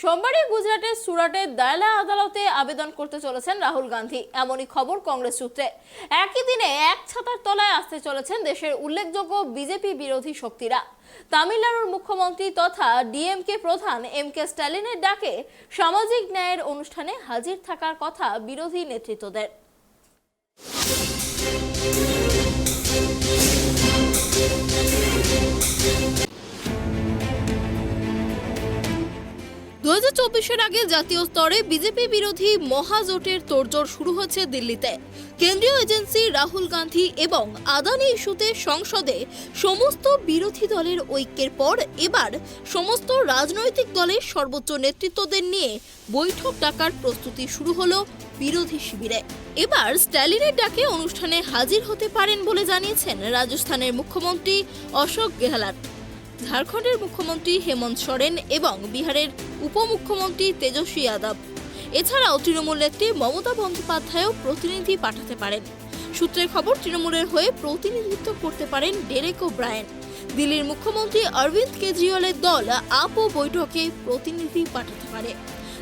সোমবারই গুজরাটের সুরাটের দায়লা আদালতে আবেদন করতে চলেছেন রাহুল গান্ধী, এমনই খবর কংগ্রেস সূত্রে। একই দিনে এক ছাতার তলায় আসতে চলেছেন দেশের উল্লেখযোগ্য বিজেপি বিরোধী শক্তিরা। তামিলনাড়ুর মুখ্যমন্ত্রী তথা ডিএমকে প্রধান এমকে স্ট্যালিনের ডাকে সামাজিক ন্যায়ের অনুষ্ঠানে হাজির থাকার কথা বিরোধী নেতৃত্বদের। 2024-এর আগে জাতীয় স্তরে বিজেপি বিরোধী মহাজোটের তোড়জোড় শুরু হচ্ছে দিল্লিতে। কেন্দ্রীয় এজেন্সি রাহুল গান্ধী এবং আদানি ইস্যুতে সংসদে সমস্ত বিরোধী দলের ঐক্যের পর এবার সমস্ত রাজনৈতিক দলের সর্বোচ্চ নেতৃত্বদের নিয়ে বৈঠক ডাকার প্রস্তুতি শুরু হলো বিরোধী শিবিরে। এবার স্ট্যালিনের ডাকে অনুষ্ঠানে হাজির হতে পারেন বলে জানিয়েছেন রাজস্থানের মুখ্যমন্ত্রী অশোক গেহলট, ঝাড়খণ্ডের মুখ্যমন্ত্রী হেমন্ত সোরেন এবং বিহারের উপমুখ্যমন্ত্রী তেজস্বী যাদব। এছাড়াও তৃণমূল নেত্রী মমতা বন্দ্যোপাধ্যায়ও প্রতিনিধি পাঠাতে পারেন। সূত্রের খবর, তৃণমূলের হয়ে প্রতিনিধিত্ব করতে পারেন ডেরেক ওব্রায়েন। দিল্লির মুখ্যমন্ত্রী অরবিন্দ কেজরিওয়ালের দল আপও বৈঠকে প্রতিনিধি পাঠাতে পারে।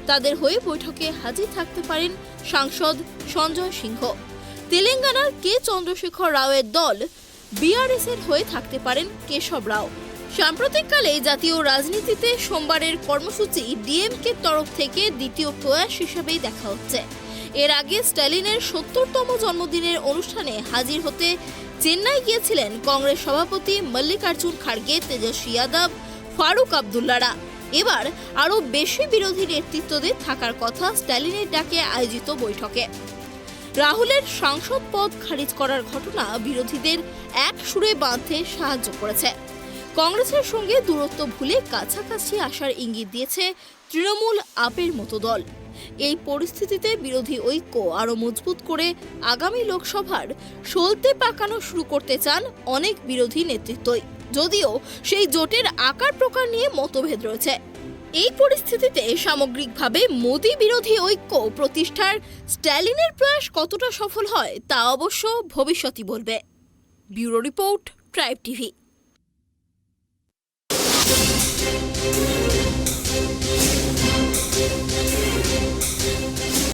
তাদের হয়ে বৈঠকে হাজির থাকতে পারেন সাংসদ সঞ্জয় সিংহ। তেলেঙ্গানার কে চন্দ্রশেখর রাওয়ের দল বিআরএস এর হয়ে থাকতে পারেন কেশব রাও। সাম্প্রতিককালে জাতীয় রাজনীতিতে সোমবারের কর্মসূচি ডিএমকের তরফ থেকে দ্বিতীয় প্রয়াস হিসেবেই দেখা হচ্ছে। এর আগে স্ট্যালিনের 70তম জন্মদিনের অনুষ্ঠানে হাজির হতে চেন্নাই গিয়েছিলেন কংগ্রেস সভাপতি মল্লিকার্জুন খাড়গে, তেজস্বী যাদব, ফারুক আবদুল্লারা। এবার আরও বেশি বিরোধী নেতৃত্বদের থাকার কথা স্ট্যালিনের ডাকে আয়োজিত বৈঠকে। রাহুলের সাংসদ পদ খারিজ করার ঘটনা বিরোধীদের এক সুরে বাঁধতে সাহায্য করেছে। কংগ্রেসের সঙ্গে দূরত্ব ভুলে কাছাকাছি আসার ইঙ্গিত দিয়েছে তৃণমূল আপের মতো দল। এই পরিস্থিতিতে বিরোধী ঐক্য আরও মজবুত করে আগামী লোকসভার সলতে পাকানো শুরু করতে চান অনেক বিরোধী নেতৃত্বই, যদিও সেই জোটের আকার প্রকার নিয়ে মতভেদ রয়েছে। এই পরিস্থিতিতে সামগ্রিকভাবে মোদি বিরোধী ঐক্য প্রতিষ্ঠার স্ট্যালিনের প্রয়াস কতটা সফল হয় তা অবশ্য ভবিষ্যতই বলবে। Bureau report, tribe TV.